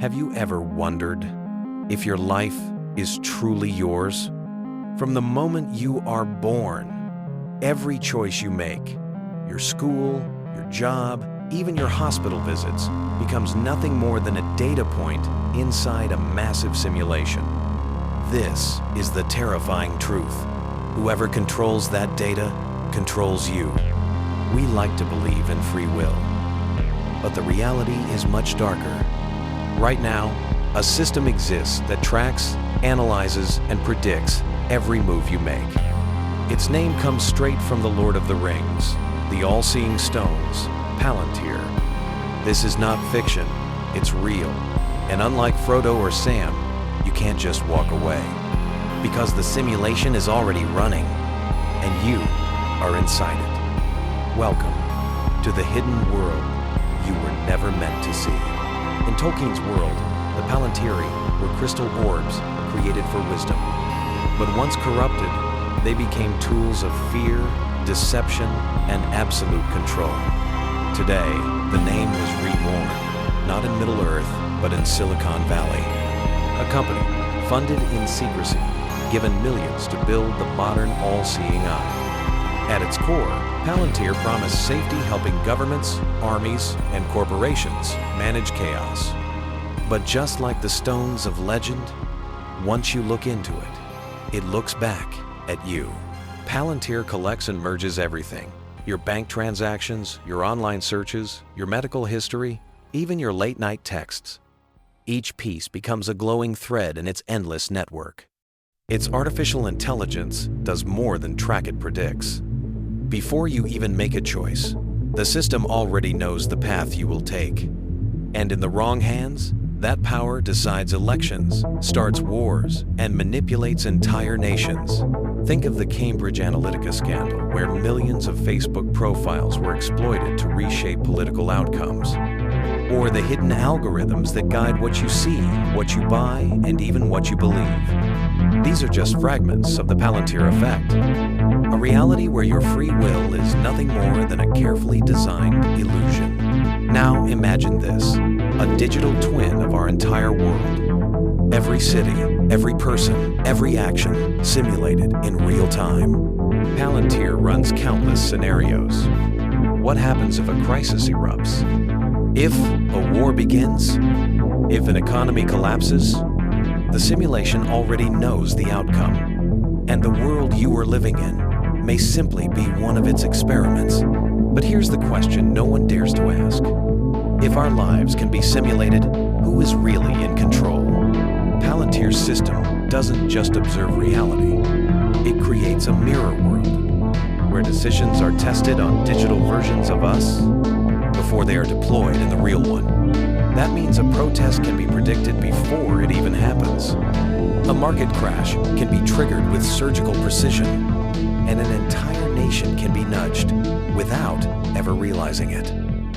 Have you ever wondered if your life is truly yours? From the moment you are born, every choice you make, your school, your job, even your hospital visits, becomes nothing more than a data point inside a massive simulation. This is the terrifying truth. Whoever controls that data controls you. We like to believe in free will, but the reality is much darker. Right now, a system exists that tracks, analyzes, and predicts every move you make. Its name comes straight from the Lord of the Rings, the all-seeing stones, Palantir. This is not fiction, it's real. And unlike Frodo or Sam, you can't just walk away. Because the simulation is already running, and you are inside it. Welcome to the hidden world you were never meant to see. In Tolkien's world, the Palantiri were crystal orbs created for wisdom. But once corrupted, they became tools of fear, deception, and absolute control. Today, the name was reborn, not in Middle-earth, but in Silicon Valley. A company funded in secrecy, given millions to build the modern all-seeing eye. At its core, Palantir promised safety, helping governments, armies, and corporations manage chaos. But just like the stones of legend, once you look into it, it looks back at you. Palantir collects and merges everything. Your bank transactions, your online searches, your medical history, even your late-night texts. Each piece becomes a glowing thread in its endless network. Its artificial intelligence does more than track, it predicts. Before you even make a choice, the system already knows the path you will take. And in the wrong hands, that power decides elections, starts wars, and manipulates entire nations. Think of the Cambridge Analytica scandal, where millions of Facebook profiles were exploited to reshape political outcomes. Or the hidden algorithms that guide what you see, what you buy, and even what you believe. These are just fragments of the Palantir effect. A reality where your free will is nothing more than a carefully designed illusion. Now imagine this, a digital twin of our entire world. Every city, every person, every action simulated in real time. Palantir runs countless scenarios. What happens if a crisis erupts? If a war begins? If an economy collapses? The simulation already knows the outcome. And the world you are living in may simply be one of its experiments. But here's the question no one dares to ask. If our lives can be simulated, who is really in control? Palantir's system doesn't just observe reality. It creates a mirror world, where decisions are tested on digital versions of us before they are deployed in the real one. That means a protest can be predicted before it even happens. A market crash can be triggered with surgical precision, and an entire nation can be nudged without ever realizing it.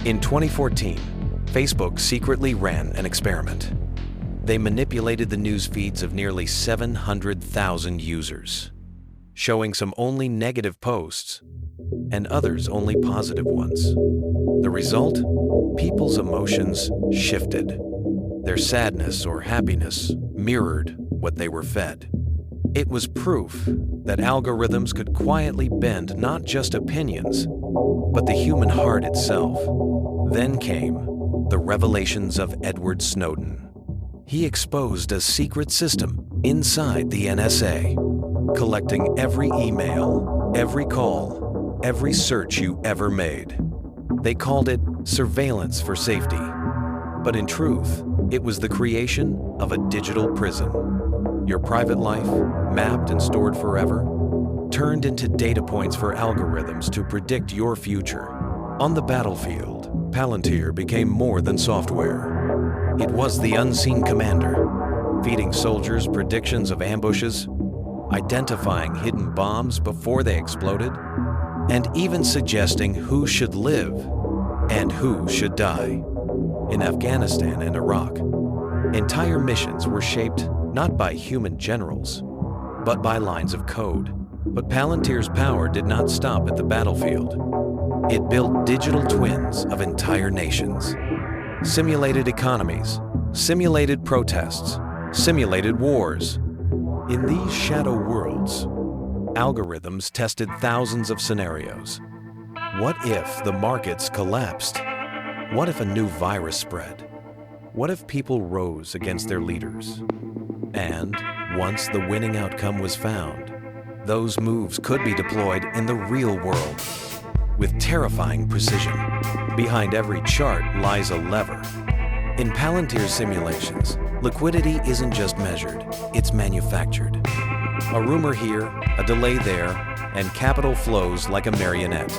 In 2014, Facebook secretly ran an experiment. They manipulated the news feeds of nearly 700,000 users, showing some only negative posts and others only positive ones. The result? People's emotions shifted. Their sadness or happiness mirrored what they were fed. It was proof that algorithms could quietly bend not just opinions, but the human heart itself. Then came the revelations of Edward Snowden. He exposed a secret system inside the NSA, collecting every email, every call, every search you ever made. They called it surveillance for safety. But in truth, it was the creation of a digital prison. Your private life, mapped and stored forever, turned into data points for algorithms to predict your future. On the battlefield, Palantir became more than software. It was the unseen commander, feeding soldiers predictions of ambushes, identifying hidden bombs before they exploded, and even suggesting who should live and who should die. In Afghanistan and Iraq, entire missions were shaped not by human generals, but by lines of code. But Palantir's power did not stop at the battlefield. It built digital twins of entire nations, simulated economies, simulated protests, simulated wars. In these shadow worlds, algorithms tested thousands of scenarios. What if the markets collapsed? What if a new virus spread? What if people rose against their leaders? And once the winning outcome was found, those moves could be deployed in the real world with terrifying precision. Behind every chart lies a lever. In Palantir simulations, liquidity isn't just measured, it's manufactured. A rumor here, a delay there, and capital flows like a marionette.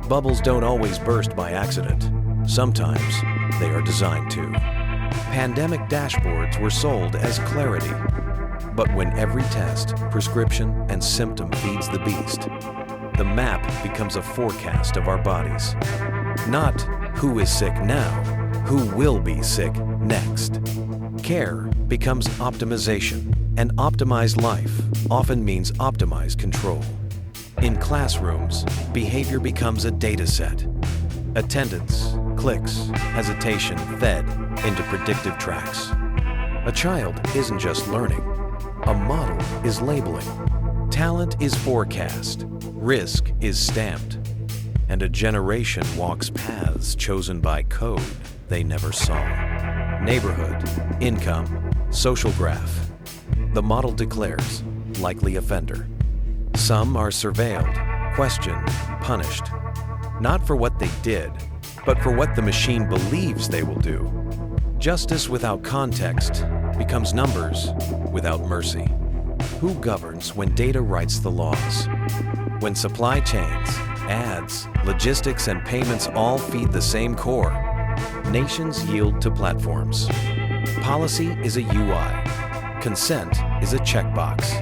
Bubbles don't always burst by accident. Sometimes they are designed to. Pandemic dashboards were sold as clarity. But when every test, prescription, and symptom feeds the beast, the map becomes a forecast of our bodies. Not who is sick now, who will be sick next. Care becomes optimization, and optimized life often means optimized control. In classrooms, behavior becomes a data set. Attendance, clicks, hesitation fed into predictive tracks. A child isn't just learning. A model is labeling. Talent is forecast. Risk is stamped. And a generation walks paths chosen by code they never saw. Neighborhood, income, social graph. The model declares likely offender. Some are surveilled, questioned, punished. Not for what they did, but for what the machine believes they will do. Justice without context becomes numbers without mercy. Who governs when data writes the laws? When supply chains, ads, logistics, and payments all feed the same core, nations yield to platforms. Policy is a UI. Consent is a checkbox.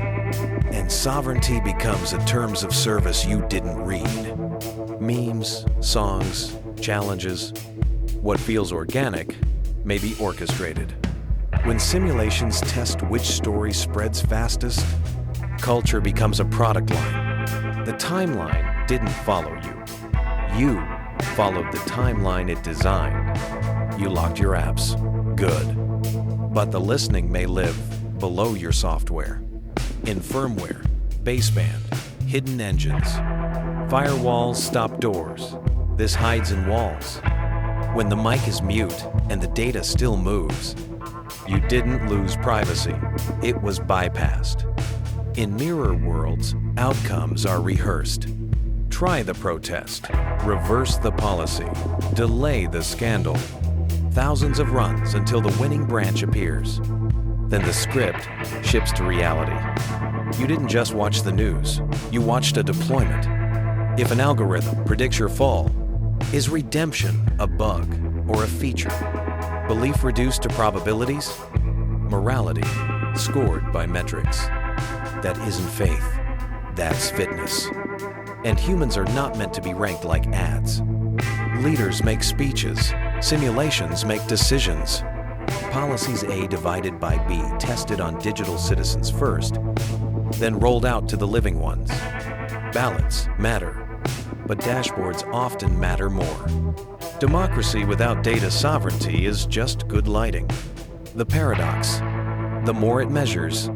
And sovereignty becomes a terms of service you didn't read. Memes, songs, challenges. What feels organic may be orchestrated. When simulations test which story spreads fastest, culture becomes a product line. The timeline didn't follow you. You followed the timeline it designed. You locked your apps. Good. But the listening may live below your software. In firmware, baseband, hidden engines. Firewalls stop doors. This hides in walls. When the mic is mute and the data still moves, you didn't lose privacy. It was bypassed. In mirror worlds, outcomes are rehearsed. Try the protest. Reverse the policy. Delay the scandal. Thousands of runs until the winning branch appears. Then the script ships to reality. You didn't just watch the news. You watched a deployment. If an algorithm predicts your fall, is redemption a bug or a feature? Belief reduced to probabilities? Morality scored by metrics. That isn't faith. That's fitness. And humans are not meant to be ranked like ads. Leaders make speeches. Simulations make decisions. Policies A divided by B tested on digital citizens first, then rolled out to the living ones. Ballots matter, but dashboards often matter more. Democracy without data sovereignty is just good lighting. The paradox: the more it measures,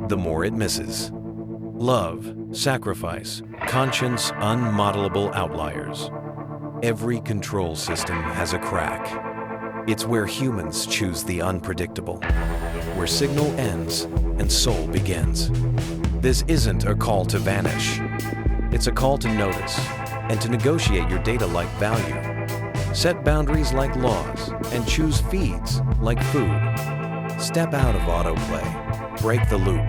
the more it misses. Love, sacrifice, conscience, unmodelable outliers. Every control system has a crack. It's where humans choose the unpredictable, where signal ends and soul begins. This isn't a call to vanish. It's a call to notice and to negotiate your data like value. Set boundaries like laws and choose feeds like food. Step out of autoplay. Break the loop.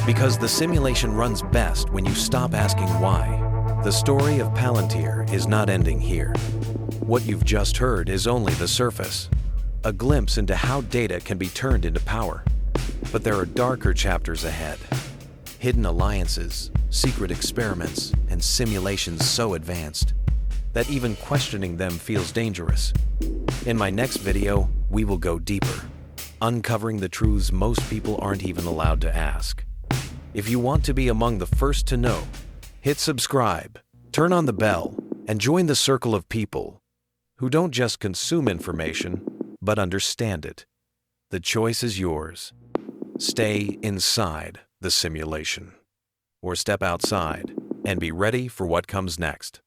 Because the simulation runs best when you stop asking why. The story of Palantir is not ending here. What you've just heard is only the surface, a glimpse into how data can be turned into power. But there are darker chapters ahead. Hidden alliances, secret experiments, and simulations so advanced that even questioning them feels dangerous. In my next video, we will go deeper, uncovering the truths most people aren't even allowed to ask. If you want to be among the first to know, hit subscribe, turn on the bell, and join the circle of people who don't just consume information, but understand it. The choice is yours. Stay inside the simulation, or step outside and be ready for what comes next.